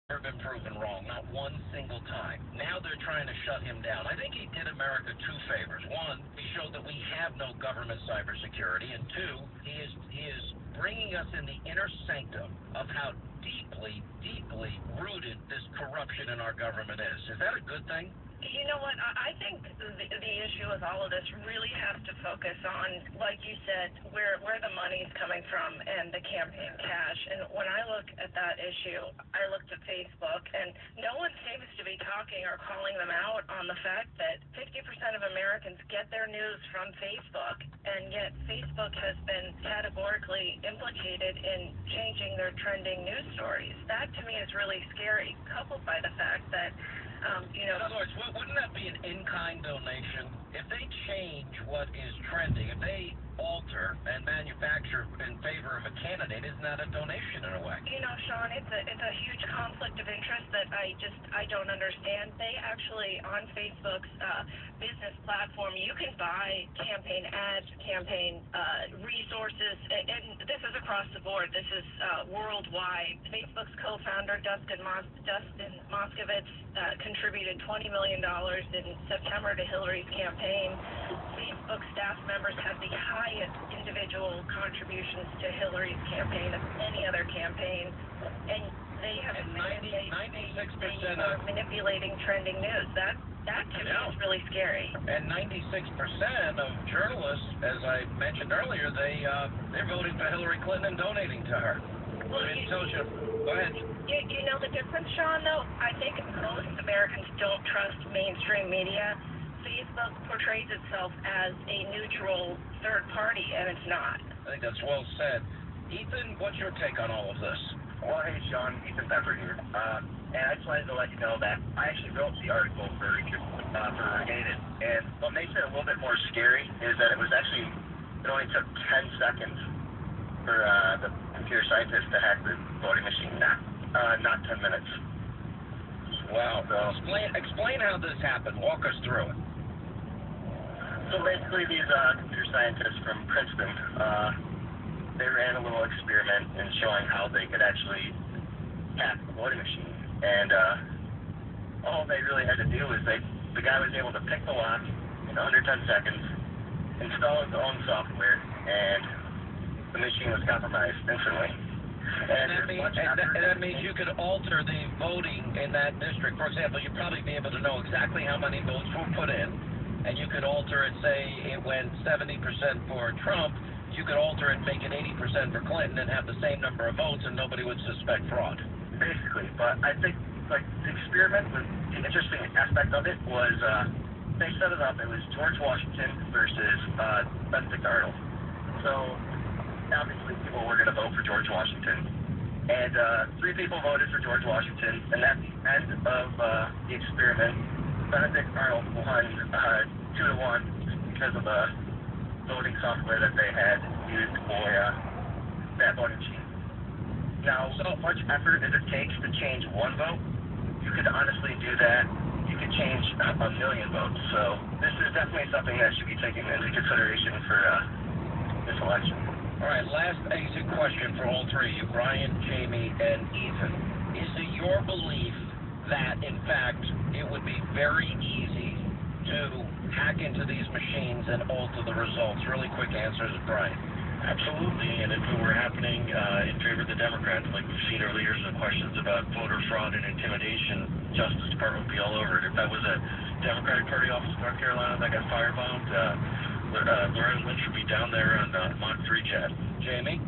never been proven wrong, not one single time. Now they're trying to shut him down. I think he did America two favors. One, he showed that we have no government cybersecurity, and two, he is bringing us in the inner sanctum of how deeply, deeply rooted this corruption in our government is. Is that a good thing? You know what? I think the issue with all of this really has to focus on, like you said, where the money's coming from and the campaign cash. And when I look at that issue, I looked at Facebook, and no one seems to be talking or calling them out on the fact that 50% of Americans get their news from Facebook, and yet Facebook has been categorically implicated in changing their trending news stories. That, to me, is really scary, coupled by the fact that in other words, wouldn't that be an in-kind donation? If they change what is trending, if they alter and manufacture in favor of a candidate, isn't that a donation in a way? You know, Sean, it's a huge conflict of interest that I don't understand. They actually, on Facebook's business platform, you can buy campaign ads, campaign resources, and this is across the board. This is worldwide. Facebook's co-founder, Dustin Moskovitz, contributed $20 million in September to Hillary's campaign. Facebook staff members have the highest individual contributions to Hillary's campaign of any other campaign, and they have and 96% of manipulating trending news. That to me is really scary. And 96% of journalists, as I mentioned earlier, they're voting for Hillary Clinton and donating to her. Well, go ahead. You know the difference, Sean, though? I think most Americans don't trust mainstream media. Facebook portrays itself as a neutral third party, and it's not. I think that's well said. Ethan, what's your take on all of this? Well, hey, Sean, Ethan Pepper here. And I just wanted to let you know that I actually wrote the article for Related, and what makes it a little bit more scary is that it only took 10 seconds for the computer scientists to hack the voting machine, not 10 minutes. Wow. So, explain how this happened. Walk us through it. So basically, these computer scientists from Princeton, they ran a little experiment in showing how they could actually hack the voting machine. And all they really had to do was the guy was able to pick the lock in under 10 seconds, install his own software, and the machine was compromised instantly. And that means you could alter the voting in that district. For example, you'd probably be able to know exactly how many votes were put in, and you could alter it, say it went 70% for Trump, you could alter it, make it 80% for Clinton, and have the same number of votes, and nobody would suspect fraud. Basically, but I think the experiment, the interesting aspect of it was they set it up. It was George Washington versus Benedict Arnold. So obviously people were going to vote for George Washington, and 3 people voted for George Washington, and at the end of the experiment, Benedict Arnold won 2-1 because of the voting software that they had used for that voting machine. Now, so much effort as it takes to change one vote, you could honestly do that. You could change a million votes. So this is definitely something that should be taken into consideration for this election. All right, last basic question for all three of you, Brian, Jamie, and Ethan. Is it your belief that, in fact, it would be very easy to hack into these machines and alter the results? Really quick answers, Brian. Absolutely, and if it were happening in favor of the Democrats, like we've seen earlier, some questions about voter fraud and intimidation, Justice Department would be all over it. If that was a Democratic Party office in North Carolina that got firebombed, Loretta Lynch would be down there on Mach 3 jet. Jamie?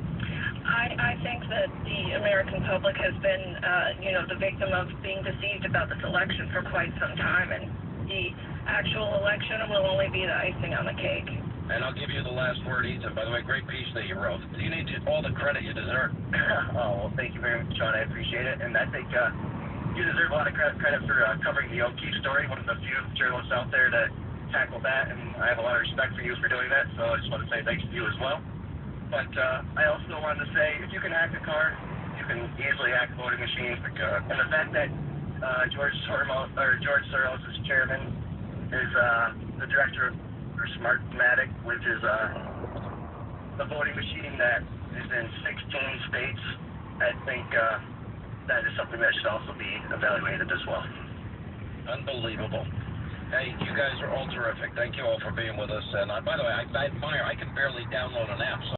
I think that the American public has been, the victim of being deceived about this election for quite some time, and the actual election will only be the icing on the cake. And I'll give you the last word, Ethan. By the way, great piece that you wrote. You need all the credit you deserve. Oh, well, thank you very much, John. I appreciate it. And I think you deserve a lot of credit for covering the O'Keefe story, one of the few journalists out there that tackled that, and I have a lot of respect for you for doing that, so I just want to say thanks to you as well. But I also wanted to say, if you can hack a car, you can easily hack a voting machine. And the fact that George Soros is chairman, is the director of Smartmatic, which is the voting machine that is in 16 states. I think that is something that should also be evaluated as well. Unbelievable. Hey, you guys are all terrific. Thank you all for being with us. And by the way, I admire, I can barely download an app. So